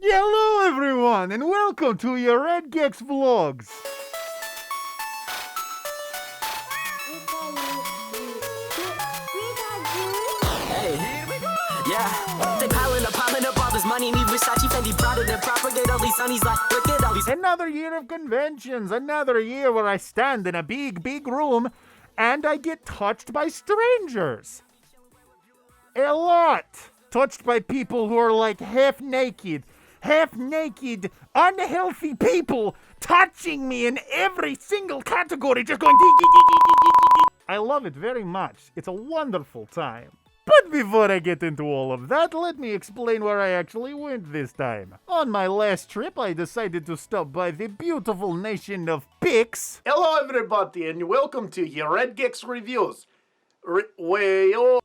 Hello everyone and welcome to your Jradgex vlogs. Yeah, they piling up all this money, need Versace, Fendi, Prada, then propagate all these honeys like, look at all these. Another year of conventions, another year where I stand in a big room and I get touched by strangers. A lot. Touched by people who are like half naked, unhealthy people touching me in every single category, just going I love it very much. It's a wonderful time. But before I get into all of that, let me explain where I actually went this time. On my last trip, I decided to stop by the beautiful nation of pics. Hello everybody and welcome to your Jradgex reviews.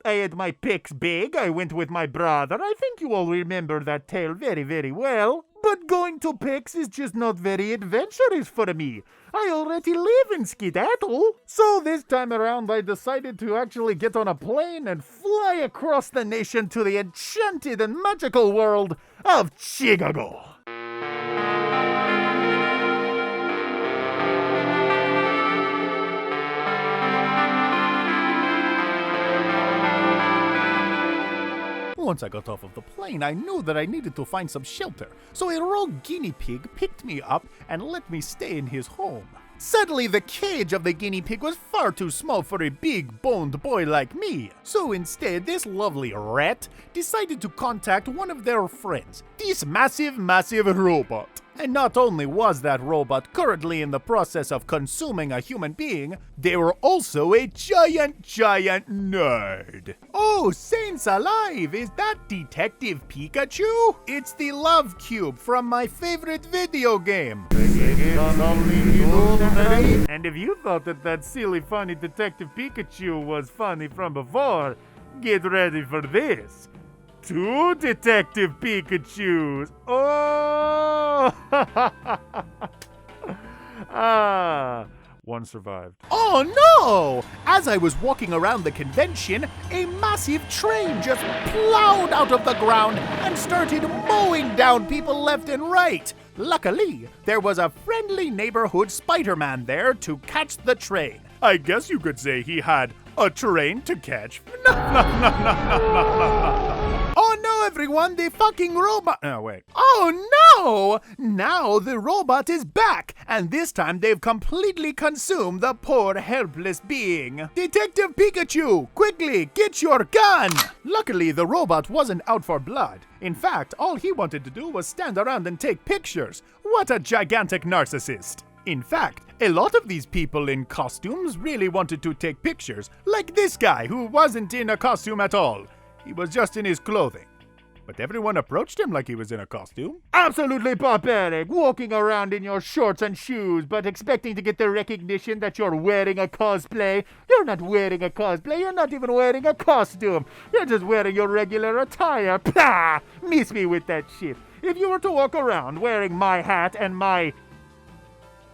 I had my pics big, I went with my brother. I think you all remember that tale very well. But going to pics is just not very adventurous for me. I already live in Skedaddle. So this time around I decided to actually get on a plane and fly across the nation to the enchanted and magical world of Chicago. Once I got off of the plane, I knew that I needed to find some shelter, so a rogue guinea pig picked me up and let me stay in his home. Sadly, the cage of the guinea pig was far too small for a big-boned boy like me, so instead this lovely rat decided to contact one of their friends, this massive robot. And not only was that robot currently in the process of consuming a human being, they were also a giant nerd. Oh, saints alive, is that Detective Pikachu? It's the love cube from my favorite video game. And if you thought that silly funny Detective Pikachu was funny from before, get ready for this. 2 Detective Pikachus! Oh! One survived. Oh no! As I was walking around the convention, a massive train just plowed out of the ground and started mowing down people left and right. Luckily, there was a friendly neighborhood Spider-Man there to catch the train. I guess you could say he had a train to catch. Oh no, everyone, the fucking robot. Oh, wait. Oh no! Now the robot is back, and this time they've completely consumed the poor helpless being. Detective Pikachu, quickly, get your gun! Luckily, the robot wasn't out for blood. In fact, all he wanted to do was stand around and take pictures. What a gigantic narcissist. In fact, a lot of these people in costumes really wanted to take pictures, like this guy who wasn't in a costume at all. He was just in his clothing. But everyone approached him like he was in a costume. Absolutely barbaric, walking around in your shorts and shoes, but expecting to get the recognition that you're wearing a cosplay. You're not wearing a cosplay, you're not even wearing a costume. You're just wearing your regular attire. Pah! Miss me with that shit. If you were to walk around wearing my hat and my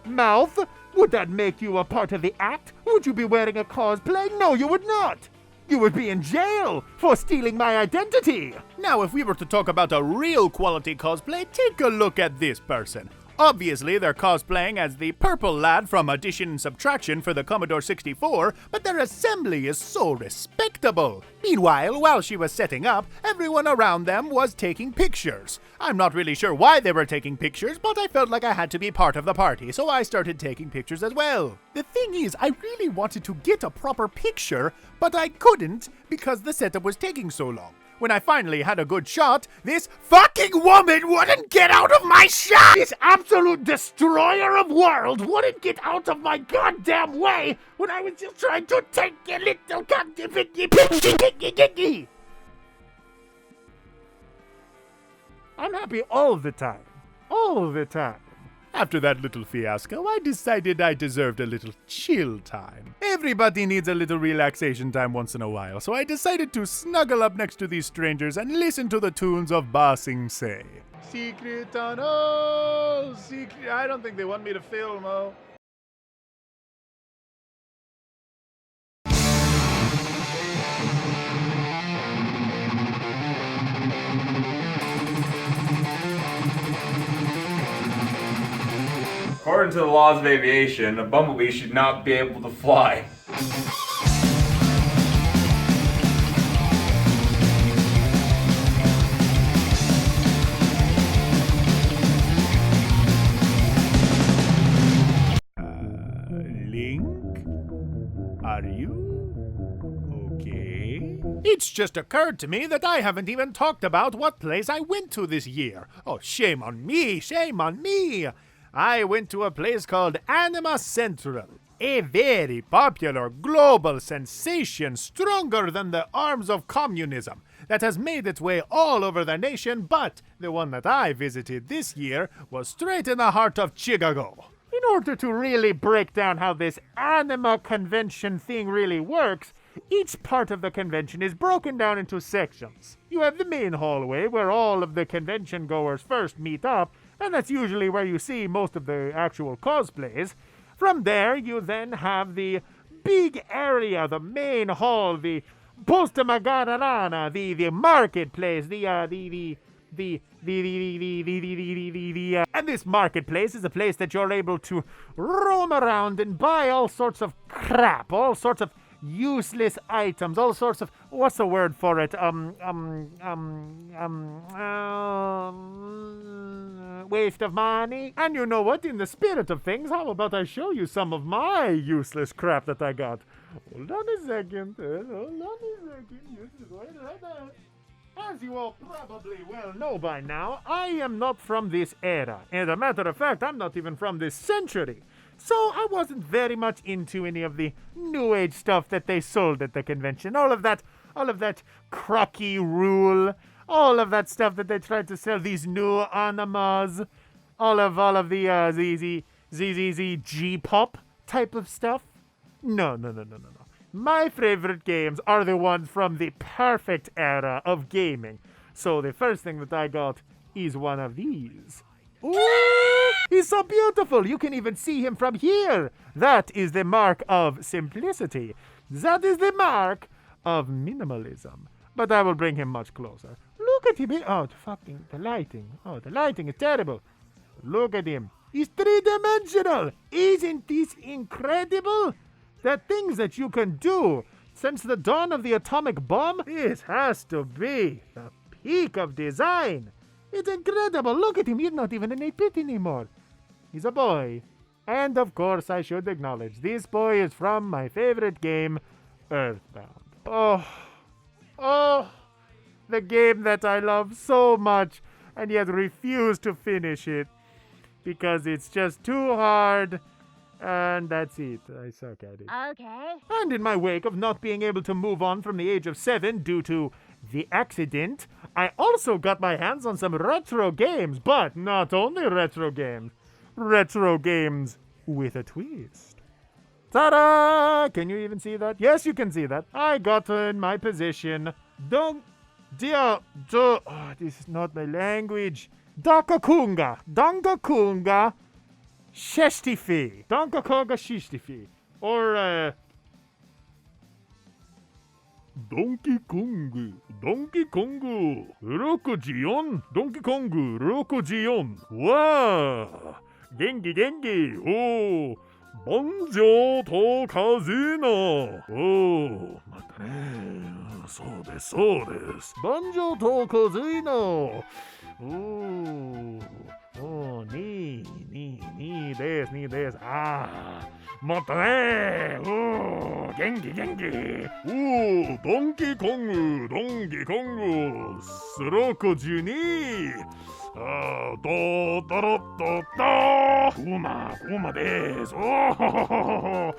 mouth, would that make you a part of the act? Would you be wearing a cosplay? No, you would not. You would be in jail for stealing my identity. Now, if we were to talk about a real quality cosplay, take a look at this person. Obviously, they're cosplaying as the purple lad from Addition and Subtraction for the Commodore 64, but their assembly is so respectable. Meanwhile, while she was setting up, everyone around them was taking pictures. I'm not really sure why they were taking pictures, but I felt like I had to be part of the party, so I started taking pictures as well. The thing is, I really wanted to get a proper picture, but I couldn't because the setup was taking so long. When I finally had a good shot, this fucking woman wouldn't get out of my shot! This absolute destroyer of worlds wouldn't get out of my goddamn way when I was just trying to take a little goddamn picky. I'm happy all the time. All the time. After that little fiasco, I decided I deserved a little chill time. Everybody needs a little relaxation time once in a while, so I decided to snuggle up next to these strangers and listen to the tunes of Ba Sing Se. Secret tunnel, secret. I don't think they want me to film, oh. According to the laws of aviation, a bumblebee should not be able to fly. Link? Are you okay? It's just occurred to me that I haven't even talked about what place I went to this year. Oh, shame on me, shame on me. I went to a place called Jranime Central, a very popular global sensation stronger than the arms of communism that has made its way all over the nation, but the one that I visited this year was straight in the heart of Chicago. In order to really break down how this anima convention thing really works, each part of the convention is broken down into sections. You have the main hallway where all of the convention goers first meet up, and that's usually where you see most of the actual cosplays. From there, you then have the big area, the main hall, the Posta Magarana, the marketplace, and this marketplace is a place that you're able to roam around and buy all sorts of crap, all sorts of useless items, all sorts of, what's the word for it? Waste of money. And you know what? In the spirit of things, how about I show you some of my useless crap that I got? Hold on a second. As you all probably well know by now, I am not from this era. As a matter of fact, I'm not even from this century. So I wasn't very much into any of the new age stuff that they sold at the convention. All of that crocky rule, all of that stuff that they tried to sell, these new animas, all of the G-pop type of stuff. No. My favorite games are the ones from the perfect era of gaming. So the first thing that I got is one of these. Ooh, he's so beautiful. You can even see him from here. That is the mark of simplicity. That is the mark of minimalism. But I will bring him much closer. Look at him. Oh, the lighting. Oh, the lighting is terrible. Look at him. He's three-dimensional. Isn't this incredible? The things that you can do since the dawn of the atomic bomb, this has to be the peak of design. It's incredible. Look at him. He's not even an 8-bit anymore. He's a boy. And of course, I should acknowledge, this boy is from my favorite game, Earthbound. Oh, the game that I love so much and yet refuse to finish it because it's just too hard. And that's it. I suck at it. Okay. And in my wake of not being able to move on from the age of 7 due to the accident, I also got my hands on some retro games, but not only retro games with a twist. Ta-da! Can you even see that? Yes, you can see that. I got in my position. Oh, this is not my language. Donkakunga. Shestifi. Donkakunga Shestifi. Or, Donkey Kong, Rokujion, Donkey Kong, Rokujion. Wow! Gengi, oh, Banjo to Kazuna. Oh, またね。そうです。Banjo to Kazuna. Oh, ni des. Ah, またね。Oh, gengi. Oh, Donkey Kong, Rokuji. Ah, Kuma des. Oh,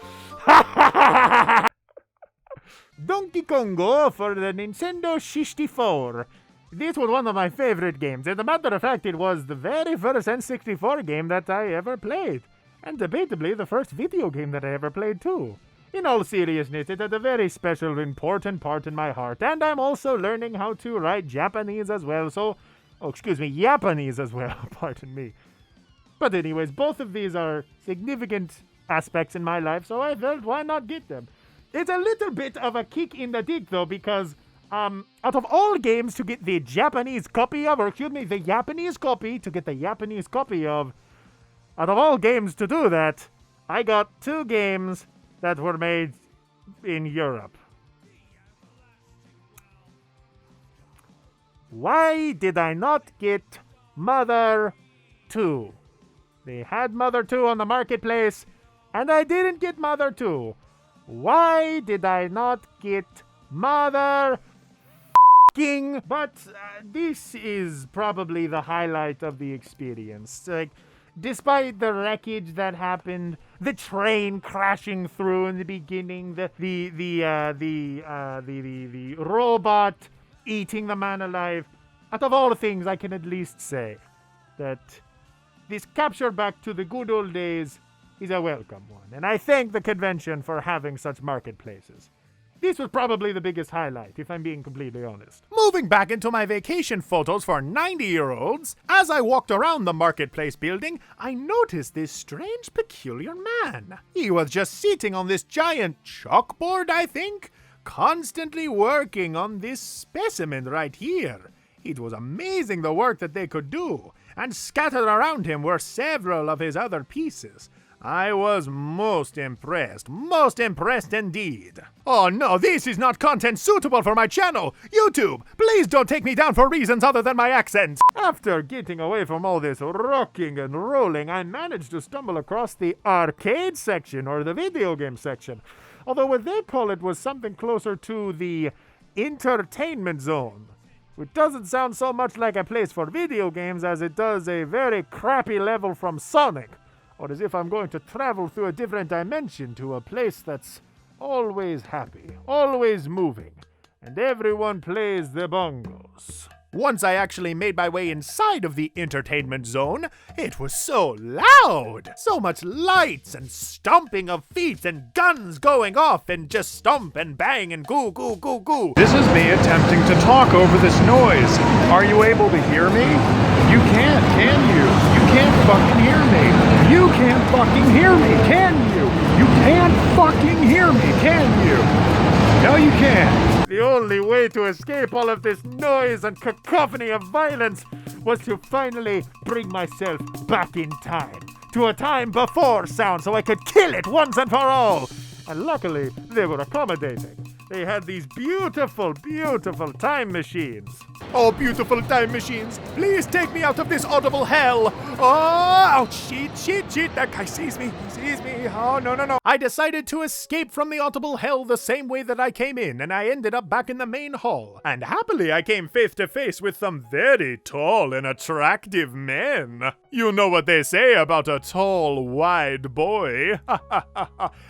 Donkey Kongo for the Nintendo 64. This was one of my favorite games. As a matter of fact, it was the very first N64 game that I ever played. And debatably, the first video game that I ever played, too. In all seriousness, it had a very special, important part in my heart. And I'm also learning how to write Japanese as well, so... Oh, excuse me, Japanese as well, pardon me. But anyways, both of these are significant aspects in my life, so I felt, why not get them? It's a little bit of a kick in the dick, though, because... out of all games to get the Japanese copy of, to get the Japanese copy of Out of all games to do that, I got 2 games that were made in Europe. Why did I not get Mother 2? They had Mother 2 on the marketplace, and I didn't get Mother 2. Why did I not get Mother f***ing? But this is probably the highlight of the experience. Like, despite the wreckage that happened, the train crashing through in the beginning, the robot eating the man alive, out of all things, I can at least say that this capture back to the good old days is a welcome one, and I thank the convention for having such marketplaces. This was probably the biggest highlight, if I'm being completely honest. Moving back into my vacation photos for 90-year-olds, as I walked around the marketplace building, I noticed this strange, peculiar man. He was just sitting on this giant chalkboard, I think, constantly working on this specimen right here. It was amazing the work that they could do, and scattered around him were several of his other pieces. I was most impressed indeed. Oh no, this is not content suitable for my channel! YouTube, please don't take me down for reasons other than my accent! After getting away from all this rocking and rolling, I managed to stumble across the arcade section, or the video game section. Although what they call it was something closer to the entertainment zone, which doesn't sound so much like a place for video games as it does a very crappy level from Sonic, or as if I'm going to travel through a different dimension to a place that's always happy, always moving, and everyone plays the bongos. Once I actually made my way inside of the entertainment zone, it was so loud! So much lights and stomping of feet and guns going off and just stomp and bang and goo goo goo goo. This is me attempting to talk over this noise. Are you able to hear me? You can't, can you? You can't fucking hear me. You can't fucking hear me, can you? You can't fucking hear me, can you? No, you can't. The only way to escape all of this noise and cacophony of violence was to finally bring myself back in time. To a time before sound so I could kill it once and for all. And luckily, they were accommodating. They had these beautiful, beautiful time machines. Oh, beautiful time machines, please take me out of this audible hell. Oh, shit, that guy sees me. Oh, no. I decided to escape from the audible hell the same way that I came in, and I ended up back in the main hall. And happily, I came face to face with some very tall and attractive men. You know what they say about a tall, wide boy.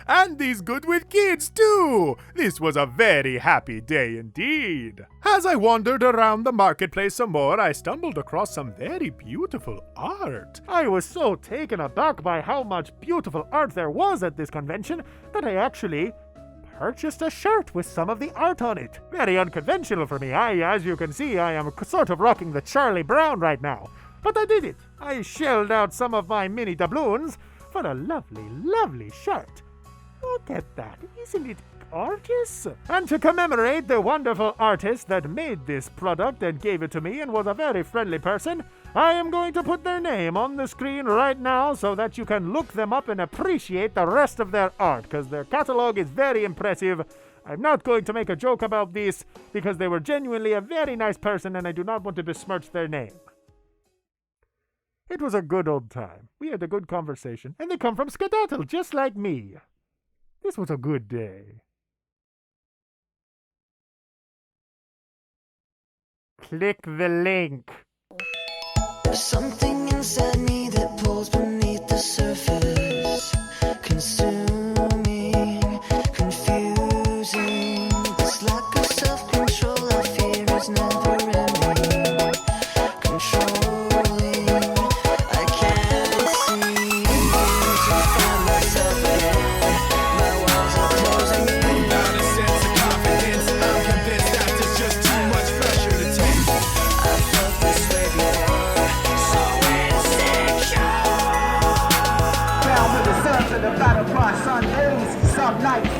And he's good with kids, too. This was a very happy day indeed. As I wandered around the marketplace some more, I stumbled across some very beautiful art. I was so taken aback by how much beautiful art there was at this convention that I actually purchased a shirt with some of the art on it. Very unconventional for me. As you can see, I am sort of rocking the Charlie Brown right now. But I did it. I shelled out some of my mini doubloons for a lovely, lovely shirt. Look at that. Isn't it gorgeous? And to commemorate the wonderful artist that made this product and gave it to me and was a very friendly person, I am going to put their name on the screen right now so that you can look them up and appreciate the rest of their art, because their catalog is very impressive. I'm not going to make a joke about this because they were genuinely a very nice person and I do not want to besmirch their name. It was a good old time. We had a good conversation, and they come from Skedaddle, just like me. This was a good day. Click the link. There's something inside me that pulls beneath the surface, consuming, confusing. This lack of self-control I fear is never ending, controlling. I can't seem to find myself again. My walls are closing in. Without a sense of confidence, I'm convinced that there's just too much pressure to take. I felt this way before, so insecure. Down with the sons of the battle cry, sun days, some nights,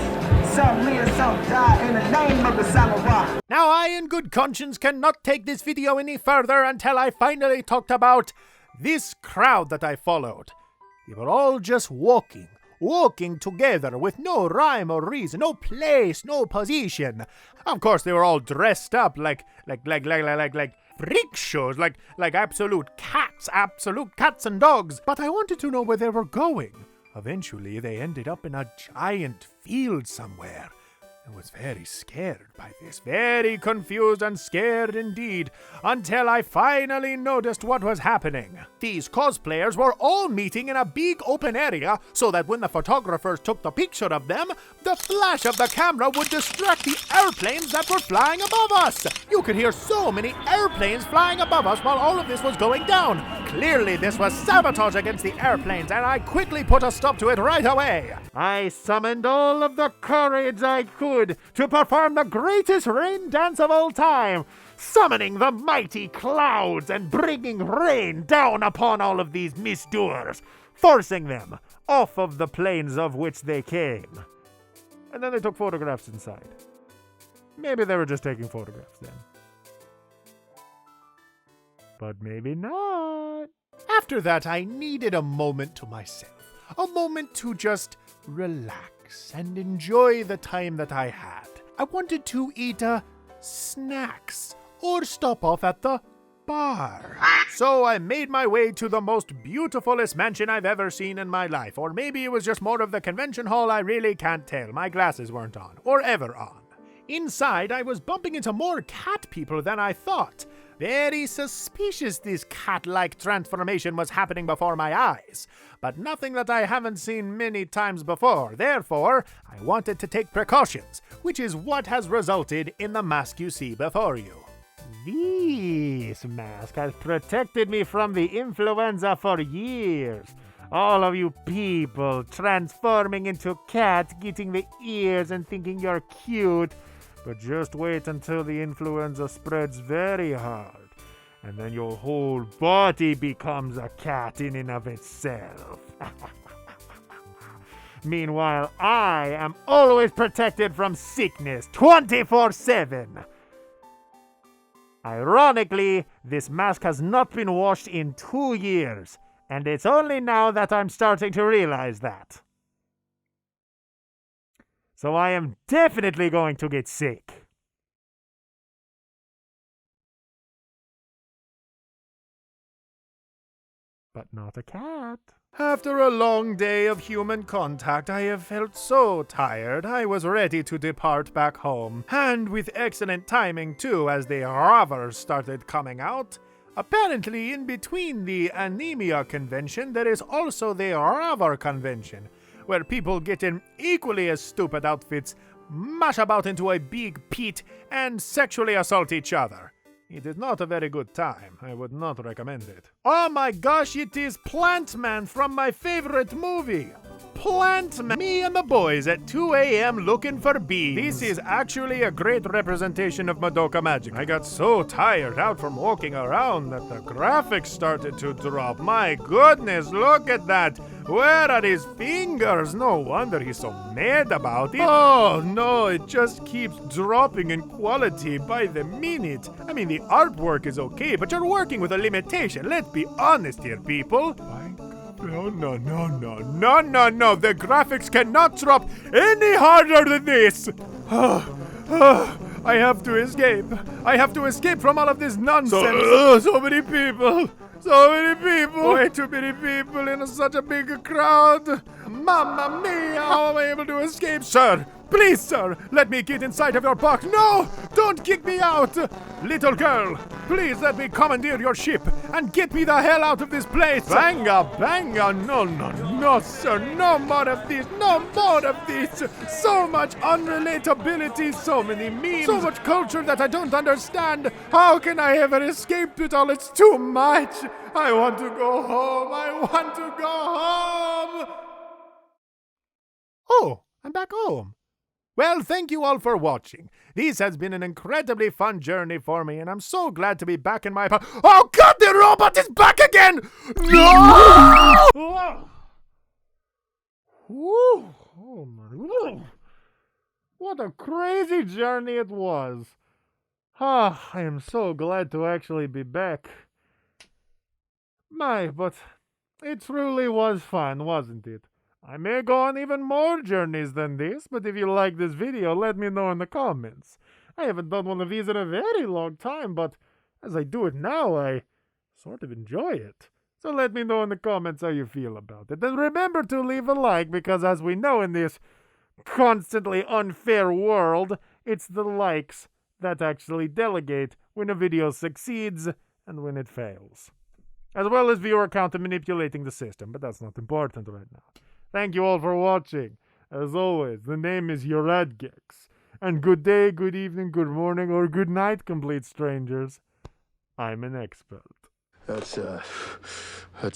some live, some die in the name of the samurai. Now I, in good conscience, cannot take this video any further until I finally talked about this crowd that I followed. They were all just walking together with no rhyme or reason, no place, no position. Of course, they were all dressed up like freak shows, like absolute cats and dogs. But I wanted to know where they were going. Eventually, they ended up in a giant field somewhere. I was very scared by this, very confused and scared indeed, until I finally noticed what was happening. These cosplayers were all meeting in a big open area so that when the photographers took the picture of them, the flash of the camera would distract the airplanes that were flying above us. You could hear so many airplanes flying above us while all of this was going down. Clearly, this was sabotage against the airplanes, and I quickly put a stop to it right away. I summoned all of the courage I could to perform the greatest rain dance of all time, summoning the mighty clouds and bringing rain down upon all of these misdoers, forcing them off of the planes of which they came. And then they took photographs inside. Maybe they were just taking photographs then. But maybe not. After that, I needed a moment to myself. A moment to just relax and enjoy the time that I had. I wanted to eat snacks or stop off at the bar. So I made my way to the most beautifulest mansion I've ever seen in my life. Or maybe it was just more of the convention hall, I really can't tell. My glasses weren't on, or ever on. Inside, I was bumping into more cat people than I thought. Very suspicious this cat-like transformation was happening before my eyes, but nothing that I haven't seen many times before. Therefore, I wanted to take precautions, which is what has resulted in the mask you see before you. This mask has protected me from the influenza for years. All of you people transforming into cats, getting the ears and thinking you're cute. But just wait until the influenza spreads very hard, and then your whole body becomes a cat in and of itself. Meanwhile, I am always protected from sickness 24/7. Ironically, this mask has not been washed in 2 years, and it's only now that I'm starting to realize that. So I am definitely going to get sick. But not a cat. After a long day of human contact, I have felt so tired I was ready to depart back home. And with excellent timing too, as the ravers started coming out. Apparently, in between the anemia convention, there is also the raver convention, where people get in equally as stupid outfits, mash about into a big pit, and sexually assault each other. It is not a very good time. I would not recommend it. Oh my gosh, it is Plant Man from my favorite movie. Plant Man. Me and the boys at 2 a.m. looking for bees. This is actually a great representation of Madoka Magic. I got so tired out from walking around that the graphics started to drop. My goodness, look at that. Where are his fingers? No wonder he's so mad about it. Oh no, it just keeps dropping in quality by the minute. I mean, the artwork is okay, but you're working with a limitation. Let's be honest here, people. No. The graphics cannot drop any harder than this. I have to escape. I have to escape from all of this nonsense. So many people. So many people. Way too many people in such a big crowd. Mamma mia, how am I able to escape? Sir, please, sir, let me get inside of your box. No, don't kick me out. Little girl, please let me commandeer your ship and get me the hell out of this place. Banga. No, sir, no more of this. No more of this. So much unrelatability, so many memes, so much culture that I don't understand. How can I ever escape it all? It's too much. I want to go home. I want to go home. Oh, I'm back home. Well, thank you all for watching. This has been an incredibly fun journey for me, and I'm so glad to be back in my Oh God, the robot is back again! No! Oh my. What a crazy journey it was. I am so glad to actually be back. But It truly was fun, wasn't it? I may go on even more journeys than this, but if you like this video, let me know in the comments. I haven't done one of these in a very long time, but as I do it now, I sort of enjoy it. So let me know in the comments how you feel about it. And remember to leave a like, because as we know in this constantly unfair world, it's the likes that actually delegate when a video succeeds and when it fails. As well as viewer count and manipulating the system, but that's not important right now. Thank you all for watching. As always, the name is Jradgex. And good day, good evening, good morning, or good night, complete strangers. I'm an expert. That's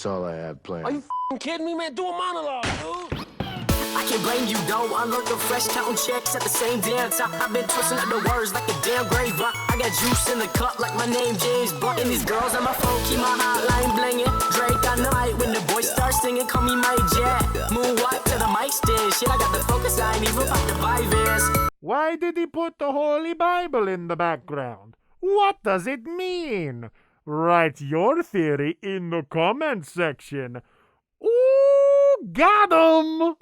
all I have planned. Are you kidding me, man? Do a monologue, dude. I can't blame you, though. I'm looking fresh, counting checks at the same damn time. I've been twisting up the words like a damn grapevine. I got juice in the cup like my name James Bond. And these girls on my phone keep my hotline blinging. Drake on the mic when the boys start singing. Call me Mike Jack. Moonwalk to the mic stand. Shit, I got the focus. I ain't even about to buy this. Why did he put the Holy Bible in the background? What does it mean? Write your theory in the comments section. Ooh, got 'em!